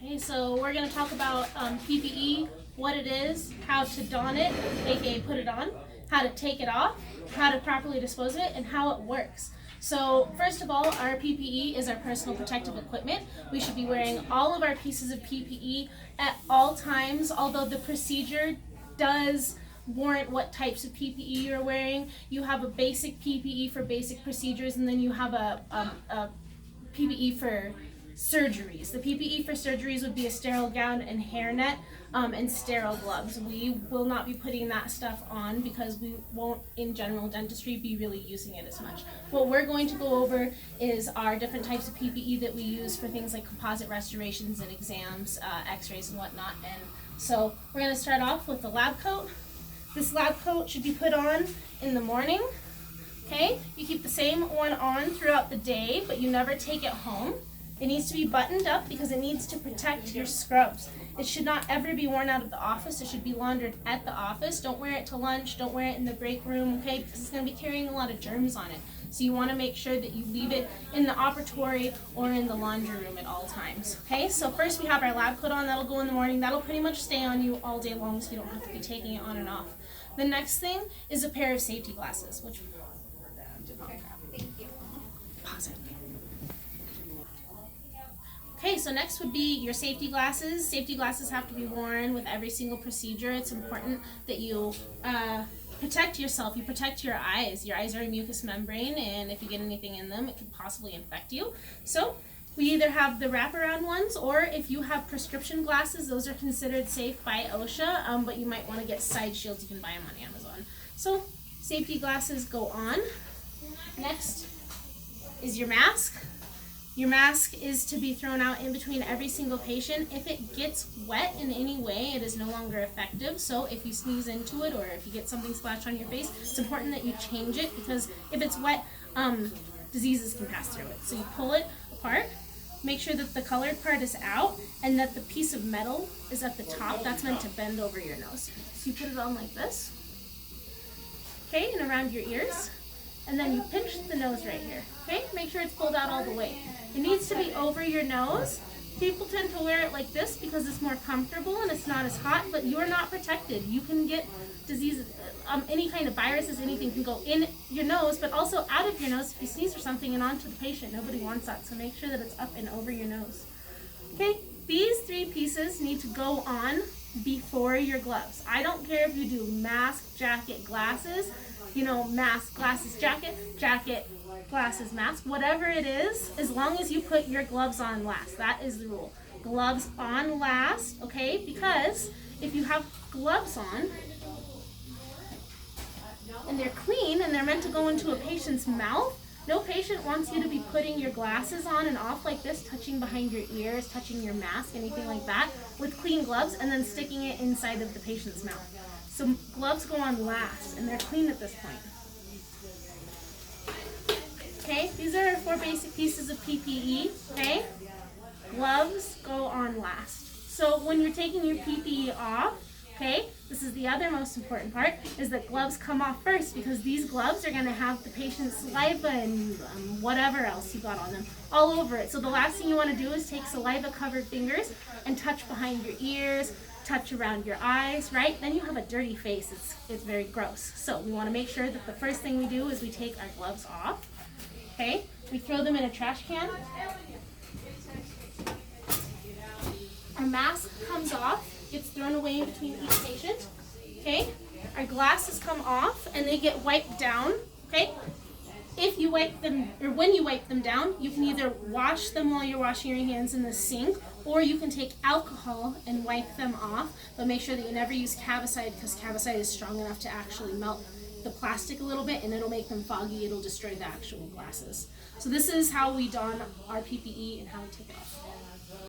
Okay, so we're going to talk about PPE, what it is, how to don it, aka put it on, how to take it off, how to properly dispose of it, and how it works. So first of all, our PPE is our personal protective equipment. We should be wearing all of our pieces of PPE at all times, although the procedure does warrant what types of PPE you're wearing. You have a basic PPE for basic procedures, and then you have a PPE for surgeries. The PPE for surgeries would be a sterile gown and hairnet and sterile gloves. We will not be putting that stuff on because we won't, in general dentistry, be really using it as much. What we're going to go over is our different types of PPE that we use for things like composite restorations and exams, x-rays and whatnot. And so we're going to start off with the lab coat. This lab coat should be put on in the morning. Okay, you keep the same one on throughout the day, but you never take it home. It needs to be buttoned up because it needs to protect your scrubs. It should not ever be worn out of the office. It should be laundered at the office. Don't wear it to lunch. Don't wear it in the break room, okay, because it's going to be carrying a lot of germs on it. So you want to make sure that you leave it in the operatory or in the laundry room at all times. Okay, so first we have our lab coat on. That'll go in the morning. That'll pretty much stay on you all day long, so you don't have to be taking it on and off. The next thing is a pair of safety glasses, which pause it. Okay, so next would be your safety glasses. Safety glasses have to be worn with every single procedure. It's important that you protect yourself. You protect your eyes. Your eyes are a mucous membrane, and if you get anything in them, it could possibly infect you. So we either have the wraparound ones, or if you have prescription glasses, those are considered safe by OSHA, but you might want to get side shields. You can buy them on Amazon. So safety glasses go on. Next is your mask. Your mask is to be thrown out in between every single patient. If it gets wet in any way, it is no longer effective. So if you sneeze into it or if you get something splashed on your face, it's important that you change it because if it's wet, diseases can pass through it. So you pull it apart, make sure that the colored part is out and that the piece of metal is at the top. That's meant to bend over your nose. So you put it on like this, okay, and around your ears. And then you pinch the nose right here, okay? Make sure it's pulled out all the way. It needs to be over your nose. People tend to wear it like this because it's more comfortable and it's not as hot, but you're not protected. You can get diseases, any kind of viruses, anything can go in your nose, but also out of your nose if you sneeze or something and onto the patient. Nobody wants that, so make sure that it's up and over your nose. Okay, these three pieces need to go on before your gloves. I don't care if you do mask, jacket, glasses, you know, mask, glasses, jacket, jacket, glasses, mask, whatever it is, as long as you put your gloves on last. That is the rule. Gloves on last, okay? Because if you have gloves on and they're clean and they're meant to go into a patient's mouth, no patient wants you to be putting your glasses on and off like this, touching behind your ears, touching your mask, anything like that, with clean gloves and then sticking it inside of the patient's mouth. So gloves go on last, and they're clean at this point. Okay, these are our 4 basic pieces of PPE, okay? Gloves go on last. So when you're taking your PPE off, okay, this is the other most important part, is that gloves come off first because these gloves are going to have the patient's saliva and whatever else you got on them all over it. So the last thing you want to do is take saliva-covered fingers and touch behind your ears, touch around your eyes, right? Then you have a dirty face. It's very gross. So we want to make sure that the first thing we do is we take our gloves off. Okay? We throw them in a trash can. Our mask comes off, gets thrown away in between each patient. Okay? Our glasses come off and they get wiped down. Okay? If you wipe them, or when you wipe them down, you can either wash them while you're washing your hands in the sink, or you can take alcohol and wipe them off, but make sure that you never use Cavicide because Cavicide is strong enough to actually melt the plastic a little bit and it'll make them foggy, it'll destroy the actual glasses. So this is how we don our PPE and how we take it off.